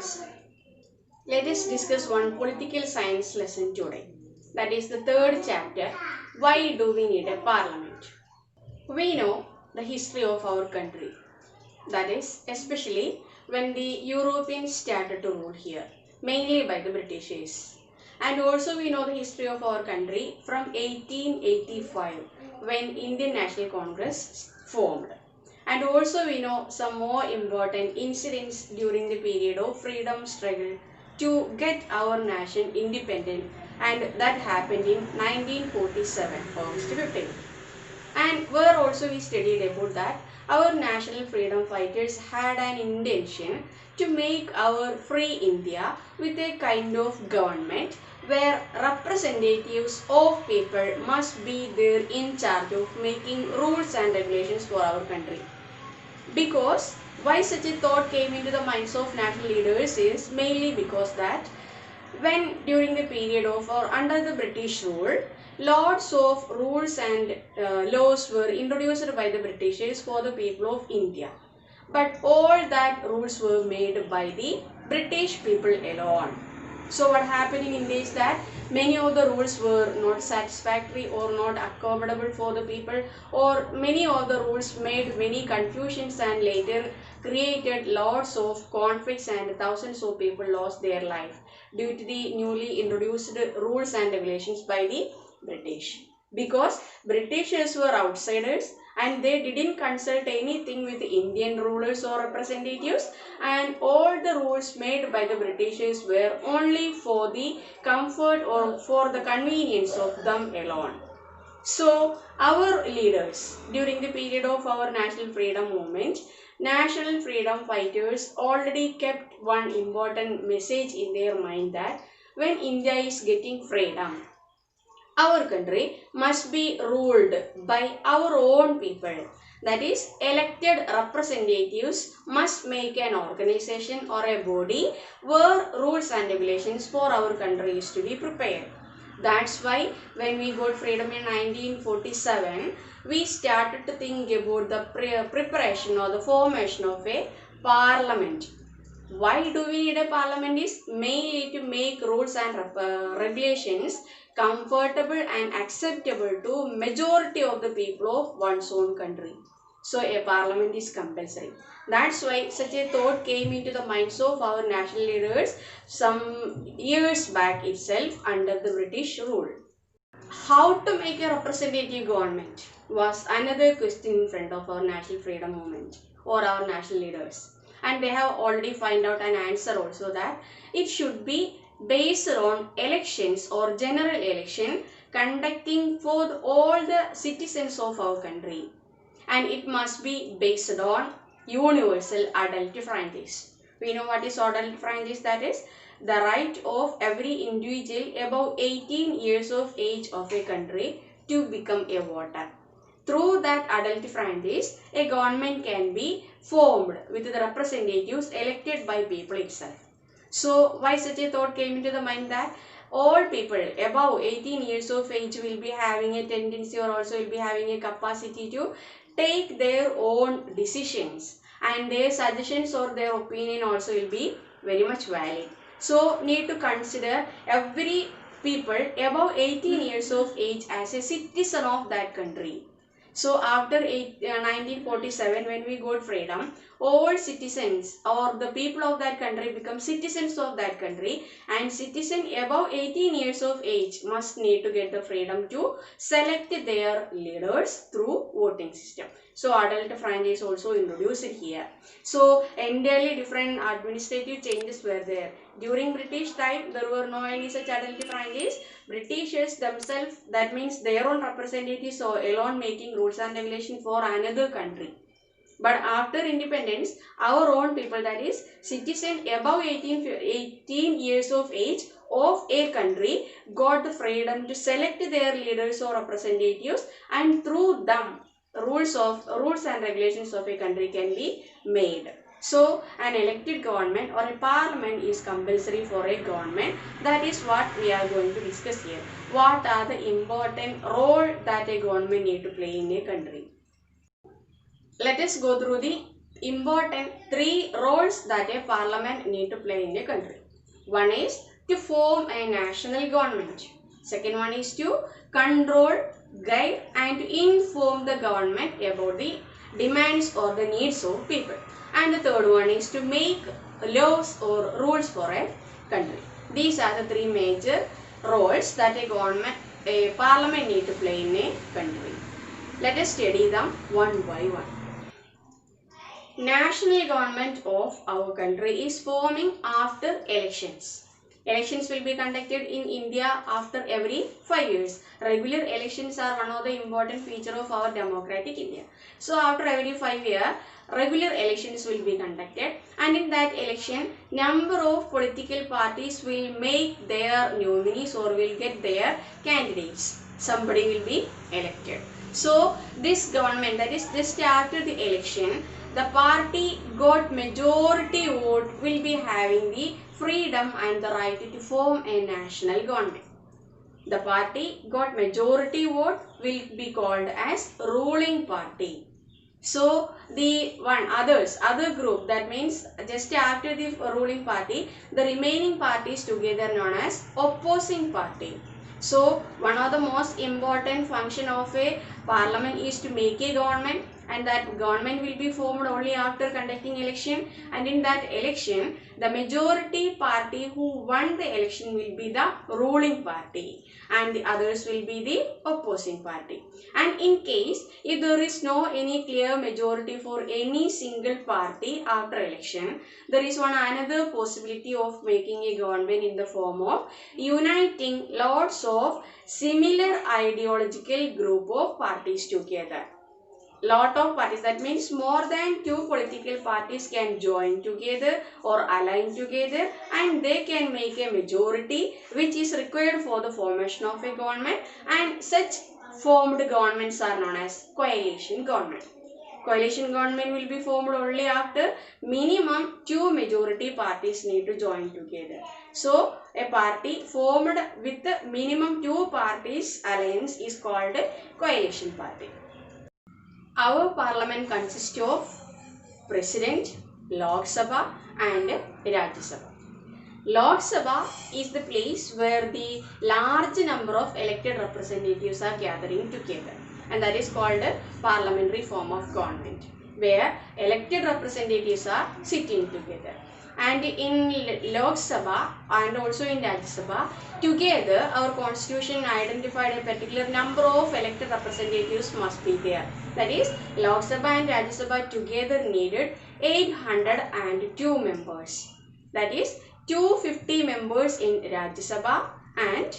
students, let us discuss one political science lesson today. That is the third chapter, Why Do We Need a Parliament? We know the history of our country. That is, especially when the Europeans started to rule here, mainly by the Britishers. And also we know the history of our country from 1885 when Indian National Congress formed. And also we know some more important incidents during the period of freedom struggle to get our nation independent, and that happened in 1947, August 15. And where also we studied about that our national freedom fighters had an intention to make our free India with a kind of government where representatives of people must be there in charge of making rules and regulations for our country. Because why such a thought came into the minds of national leaders is mainly because that when during the period of or under the British rule, lots of rules and laws were introduced by the Britishers for the people of India. But all that rules were made by the British people alone. So what happened in India is that many of the rules were not satisfactory or not accommodable for the people, or many of the rules made many confusions and later created lots of conflicts and thousands of people lost their life due to the newly introduced rules and regulations by the British. Because Britishers were outsiders and they didn't consult anything with Indian rulers or representatives, and all the rules made by the Britishers were only for the comfort or for the convenience of them alone. So our leaders during the period of our national freedom movement, national freedom fighters already kept one important message in their mind that when India is getting freedom, our country must be ruled by our own people. That is, elected representatives must make an organization or a body where rules and regulations for our country is to be prepared. That's why when we got freedom in 1947, we started to think about the preparation or the formation of a parliament. Why do we need a parliament is mainly to make rules and regulations comfortable and acceptable to majority of the people of one's own country. So a parliament is compulsory. That's why such a thought came into the minds of our national leaders some years back itself under the British rule. How to make a representative government was another question in front of our national freedom movement or our national leaders. And they have already found out an answer also that it should be based on elections or general election conducting for all the citizens of our country. And it must be based on universal adult franchise. We know what is adult franchise, that is the right of every individual above 18 years of age of a country to become a voter. Through that adult franchise, a government can be formed with the representatives elected by people itself. So, why such a thought came into the mind that all people above 18 years of age will be having a tendency or also will be having a capacity to take their own decisions, and their suggestions or their opinion also will be very much valid. So, need to consider every people above 18 years of age as a citizen of that country. So after 1947, when we got freedom, all citizens or the people of that country become citizens of that country, and citizen above 18 years of age must need to get the freedom to select their leaders through voting system. So adult franchise also introduced here. So entirely different administrative changes were there. During British time, there were no any such adult franchise. Britishers themselves, that means their own representatives are alone making rules and regulations for another country. But after independence, our own people, that is citizen above 18 years of age of a country, got the freedom to select their leaders or representatives, and through them rules and regulations of a country can be made. So an elected government or a parliament is compulsory for a government. That is what we are going to discuss here. What are the important role that a government need to play in a country? Let us go through the important three roles that a parliament need to play in a country. One is to form a national government. Second one is to control, guide and to inform the government about the demands or the needs of people. And the third one is to make laws or rules for a country. These are the three major roles that a parliament need to play in a country. Let us study them one by one. National government of our country is forming after elections. Elections will be conducted in India after every 5 years. Regular elections are one of the important feature of our democratic India. So after every 5 years, regular elections will be conducted, and in that election, number of political parties will make their nominees or will get their candidates. Somebody will be elected. So this government, that is just after the election, the party got majority vote will be having the freedom and the right to form a national government. The party got majority vote will be called as ruling party. So the other group, that means just after the ruling party, the remaining parties together known as opposing party. So one of the most important function of a parliament is to make a government, and that government will be formed only after conducting election, and in that election the majority party who won the election will be the ruling party and the others will be the opposing party. And in case if there is no any clear majority for any single party after election, there is one another possibility of making a government in the form of uniting lots of similar ideological group of parties together. Lot of parties, that means more than two political parties can join together or align together, and they can make a majority which is required for the formation of a government, and such formed governments are known as coalition government. Coalition government will be formed only after minimum two majority parties need to join together. So a party formed with minimum two parties alliance is called a coalition party. Our parliament consists of President, Lok Sabha and Rajya Sabha. Lok Sabha is the place where the large number of elected representatives are gathering together, and that is called a parliamentary form of government, where elected representatives are sitting together. And in Lok Sabha and also in Rajya Sabha, together our constitution identified a particular number of elected representatives must be there. That is, Lok Sabha and Rajya Sabha together needed 802 members. That is, 250 members in Rajya Sabha, and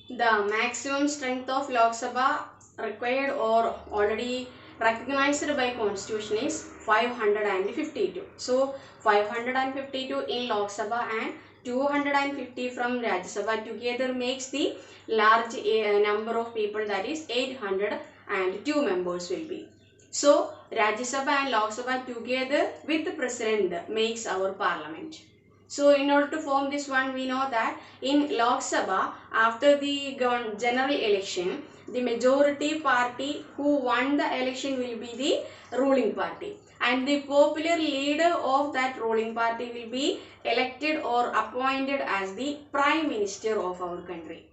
the maximum strength of Lok Sabha required or already recognized by constitution is 552. So 552 in Lok Sabha and 250 from Rajya Sabha together makes the large number of people, that is 802 members will be. So Rajya Sabha and Lok Sabha together with the president makes our parliament. So in order to form this one, we know that in Lok Sabha, after the general election, the majority party who won the election will be the ruling party, and the popular leader of that ruling party will be elected or appointed as the prime minister of our country.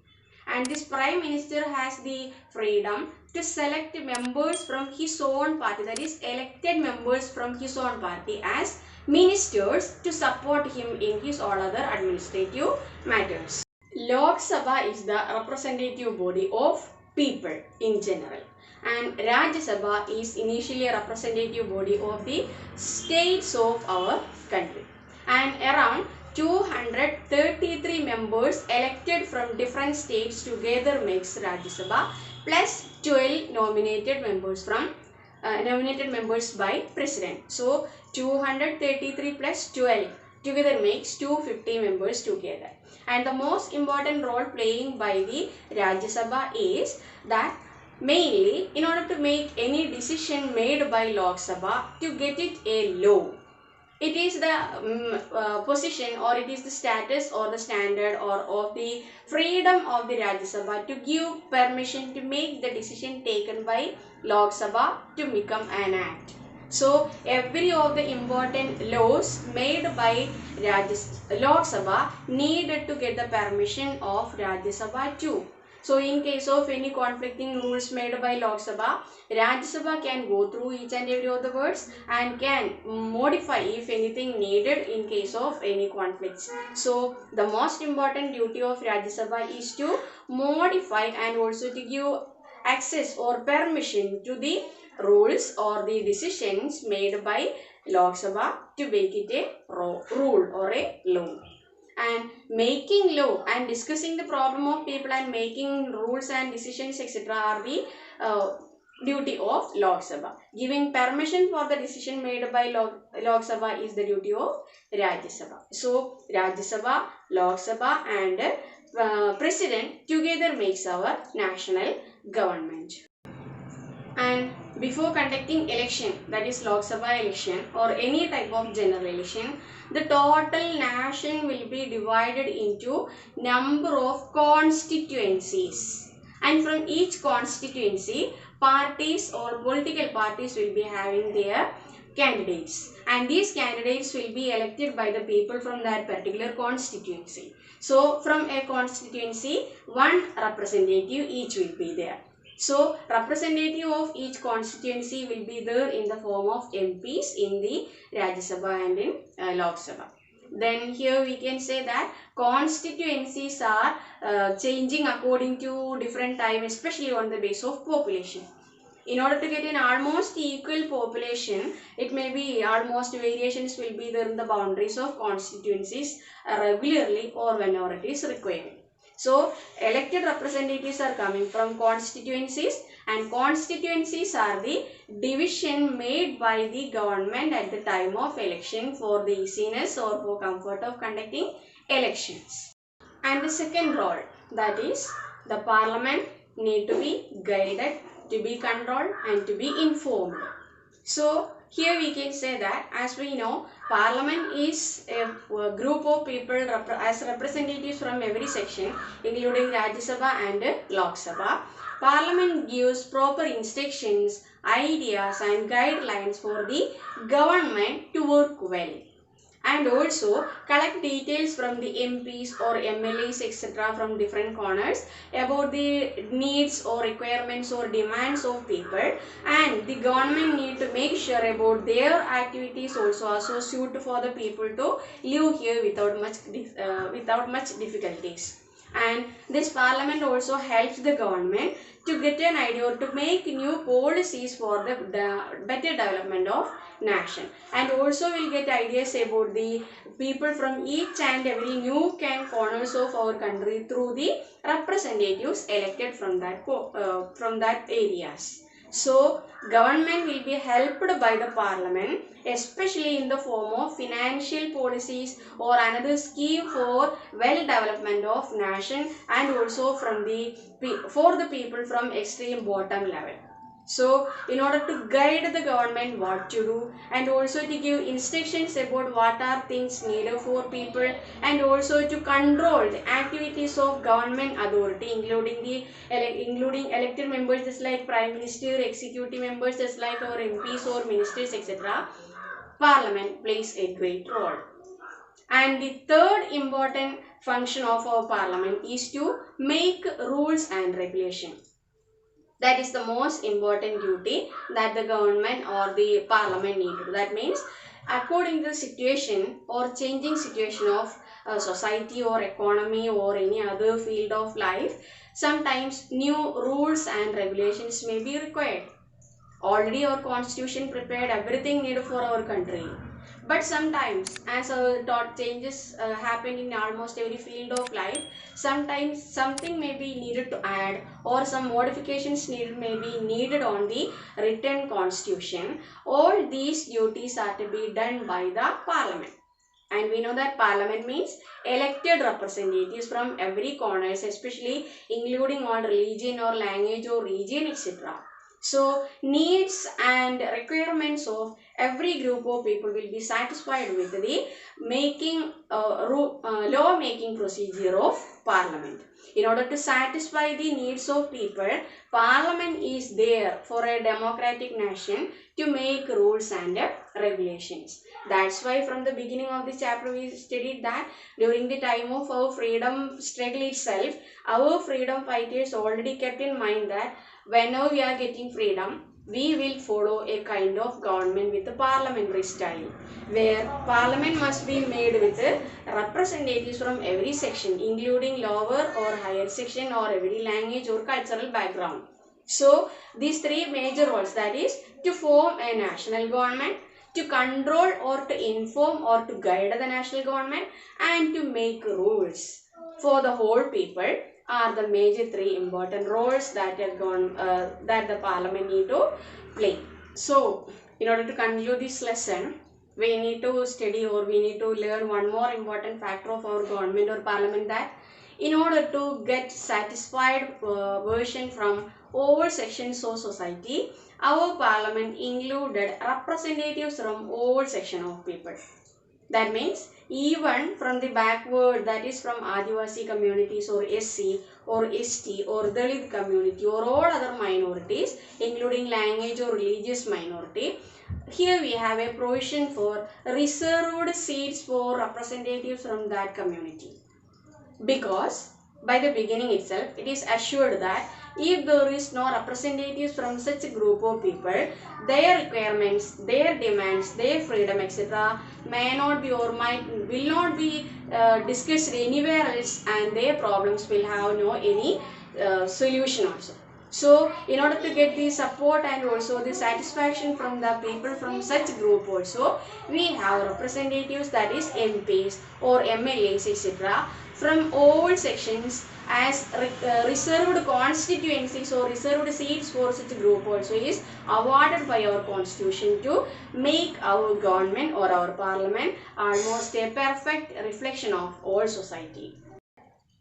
And this prime minister has the freedom to select members from his own party, that is elected members from his own party as ministers to support him in his all other administrative matters. Lok Sabha is the representative body of people in general, and Rajya Sabha is initially a representative body of the states of our country, and around 233 members elected from different states together makes Rajya Sabha, plus 12 nominated members by president. So 233 plus 12 together makes 250 members together. And the most important role playing by the Rajya Sabha is that mainly in order to make any decision made by Lok Sabha to get it a law, it is the position or it is the status or the standard or of the freedom of the Rajya Sabha to give permission to make the decision taken by Lok Sabha to become an act. So every of the important laws made by Lok Sabha needed to get the permission of Rajya Sabha too. So in case of any conflicting rules made by Lok Sabha, Rajya Sabha can go through each and every of the words and can modify if anything needed in case of any conflicts. So the most important duty of Rajya Sabha is to modify and also to give access or permission to the rules or the decisions made by Lok Sabha to make it a rule or a law. And making law and discussing the problem of people and making rules and decisions etc. are the duty of Lok Sabha. Giving permission for the decision made by Lok Sabha is the duty of Rajya Sabha. So Rajya Sabha, Lok Sabha and President together makes our national government. And before conducting election, that is Lok Sabha election or any type of general election, the total nation will be divided into number of constituencies. And from each constituency, parties or political parties will be having their candidates. And these candidates will be elected by the people from that particular constituency. So from a constituency, one representative each will be there. So, representative of each constituency will be there in the form of MPs in the Rajya Sabha and in Lok Sabha. Then here we can say that constituencies are changing according to different time, especially on the base of population. In order to get an almost equal population, it may be almost variations will be there in the boundaries of constituencies regularly or whenever it is required. So, elected representatives are coming from constituencies and constituencies are the division made by the government at the time of election for the easiness or for comfort of conducting elections. And the second role, that is the parliament need to be guided, to be controlled and to be informed. So, here we can say that as we know, Parliament is a group of people as representatives from every section including Rajya Sabha and Lok Sabha. Parliament gives proper instructions, ideas and guidelines for the government to work well. And also collect details from the MPs or MLAs etc. from different corners about the needs or requirements or demands of people, and the government need to make sure about their activities also suit for the people to live here without much difficulties. And this parliament also helps the government to get an idea or to make new policies for the better development of nation, and also will get ideas about the people from each and every nook and corners of our country through the representatives elected from that areas. So, government will be helped by the parliament, especially in the form of financial policies or another scheme for well development of nation, and also for the people from extreme bottom level. So, in order to guide the government what to do, and also to give instructions about what are things needed for people, and also to control the activities of government authority including elected members just like Prime Minister, executive members just like our MPs or ministers etc. Parliament plays a great role. And the third important function of our parliament is to make rules and regulations. That is the most important duty that the government or the parliament need to do. That means according to the situation or changing situation of society or economy or any other field of life, sometimes new rules and regulations may be required. Already our constitution prepared everything needed for our country. But sometimes as thought changes happen in almost every field of life, sometimes something may be needed to add or some modifications may be needed on the written constitution. All these duties are to be done by the parliament. And we know that parliament means elected representatives from every corner, especially including all religion or language or region etc. So needs and requirements of every group of people will be satisfied with the law making procedure of parliament. In order to satisfy the needs of people, parliament is there for a democratic nation to make rules and regulations. That's why from the beginning of this chapter we studied that during the time of our freedom struggle itself, our freedom fighters already kept in mind that whenever we are getting freedom, we will follow a kind of government with a parliamentary style, where parliament must be made with representatives from every section, including lower or higher section or every language or cultural background. So these three major roles, that is to form a national government, to control or to inform or to guide the national government, and to make rules for the whole people, are the major three important roles that that the parliament need to play. So in order to conclude this lesson, we need to study or we need to learn one more important factor of our government or parliament, that in order to get satisfied version from all sections of society, our parliament included representatives from all sections of people. That means even from the backward, that is from Adivasi communities or SC or ST or Dalit community or all other minorities, including language or religious minority, here we have a provision for reserved seats for representatives from that community. Because by the beginning itself, it is assured that if there is no representatives from such a group of people, their requirements, their demands, their freedom, etc. may not be or will not be discussed anywhere else, and their problems will have no any solution also. So in order to get the support and also the satisfaction from the people from such group also, we have representatives, that is MPs or MLAs, etc. from all sections as reserved constituencies or reserved seats for such a group also is awarded by our constitution to make our government or our parliament almost a perfect reflection of all society.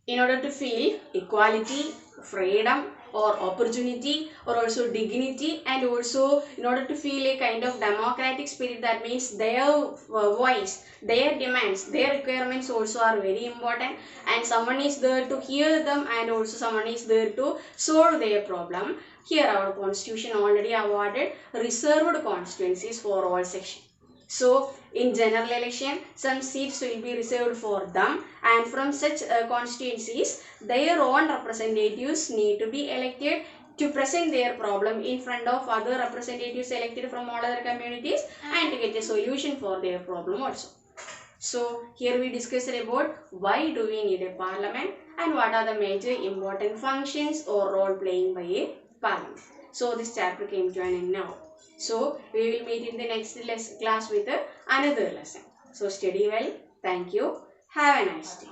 In order to feel equality, freedom or opportunity or also dignity, and also in order to feel a kind of democratic spirit, that means their voice, their demands, their requirements also are very important, and someone is there to hear them and also someone is there to solve their problem. Here our constitution already awarded reserved constituencies for all sections. So in general election, some seats will be reserved for them, and from such constituencies, their own representatives need to be elected to present their problem in front of other representatives elected from all other communities and to get a solution for their problem also. So here we discussed about why do we need a parliament and what are the major important functions or role playing by a parliament. So this chapter came to an end now. So we will meet in the next class with another lesson. So study well. Thank you. Have a nice day.